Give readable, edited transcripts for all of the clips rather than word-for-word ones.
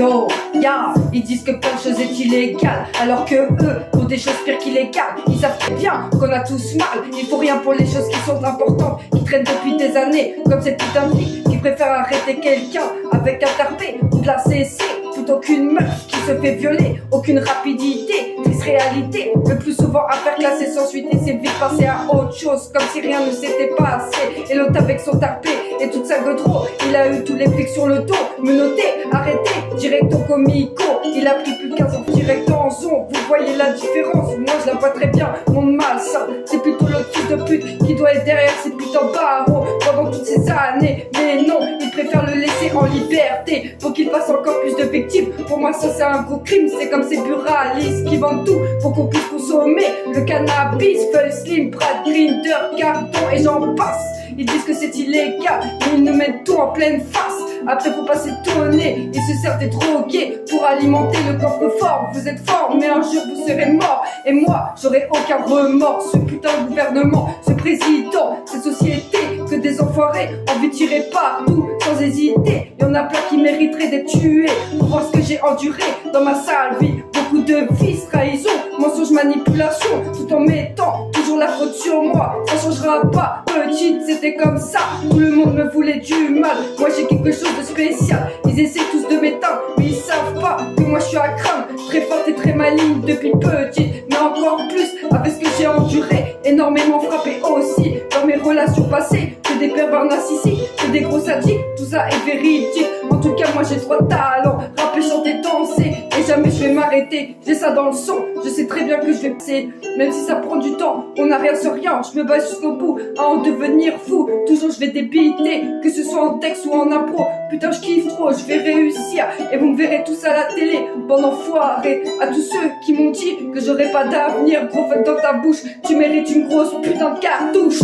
Yo, ya, ils disent que plein de choses est illégale, alors que eux font des choses pires qu'illégales. Ils savent très bien qu'on a tous mal, il faut rien pour les choses qui sont importantes, qui traînent depuis des années, comme cette putain de fille qui préfère arrêter quelqu'un avec un tarpé ou de la CC, plutôt qu'une meuf qui se fait violer. Aucune rapidité, triste réalité, le plus souvent affaire classée sans suite et c'est vite passé à autre chose, comme si rien ne s'était passé. Et l'autre avec son tarpé et toute sa godro, il a eu tous les flics sur le dos, menotté, arrêté, direct au comico. Il a pris plus de 15 ans direct en zone. Vous voyez la différence, moi je la vois très bien. Mon mal ça, c'est plutôt l'autre fils de pute qui doit être derrière ces putains de barreaux pendant toutes ces années. Mais non, il préfère le laisser en liberté pour qu'il fasse encore plus de victimes. Pour moi ça c'est un gros crime, c'est comme ces buralistes qui vendent tout pour qu'on puisse consommer le cannabis. Feuille slim, Brad, Grinder, carton et j'en passe. Ils disent que c'est illégal, mais ils nous mettent tout en pleine face. Après faut pas s'étonner, ils se servent des drogués pour alimenter le coffre-fort. Vous êtes forts, mais un jour vous serez morts. Et moi, j'aurai aucun remords. Ce putain de gouvernement, ce président, cette société, que des enfoirés, envie de tirer partout, sans hésiter. Y'en a plein qui mériteraient d'être tués pour voir ce que j'ai enduré dans ma sale vie. Beaucoup de vices, trahison, mensonges, manipulation, tout en mettant toujours la faute sur moi. Ça changera pas, petite, c'était comme ça. Tout le monde me voulait du mal, moi j'ai quelque chose de spécial. Ils essaient tous de m'éteindre, mais ils savent pas que moi je suis à craindre. Très forte et très maligne depuis petite, mais encore plus avec ce que j'ai enduré. Énormément frappé aussi dans mes relations passées. Que des pervers narcissiques, que des gros sadiques, tout ça est véridique. En tout cas moi j'ai trop de talent, rapper, chanter, danser, et jamais je vais m'arrêter. J'ai ça dans le sang, je sais très bien que je vais passer. Même si ça prend du temps, on n'a rien sur rien. Je me bats jusqu'au bout à en devenir fou. Toujours je vais débiter, que ce soit en texte ou en impro. Putain je kiffe trop, je vais réussir. Et vous me verrez tous à la télé, bande d'enfoirés. À tous ceux qui m'ont dit que j'aurais pas d'avenir, gros fuck dans ta bouche, tu mérites une grosse putain de cartouche.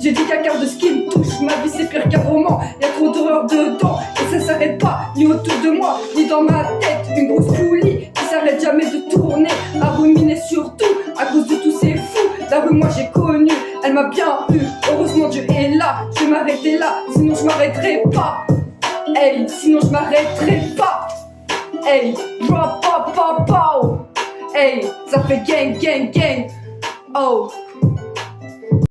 J'ai dit qu'à quart de ce qui me touche, ma vie c'est pire qu'un roman, y'a trop d'horreur dedans, et ça s'arrête pas, ni autour de moi, ni dans ma tête, une grosse poulie qui s'arrête jamais de tourner, à ruminer surtout, à cause de tous ces fous. La rue moi j'ai connu, elle m'a bien eu, heureusement Dieu est là, je vais m'arrêter là, sinon je m'arrêterai pas. Hey, sinon je m'arrêterai pas. Hey, drop, pop, pop, pop. Hey, ça fait gang, gang, gang. Oh.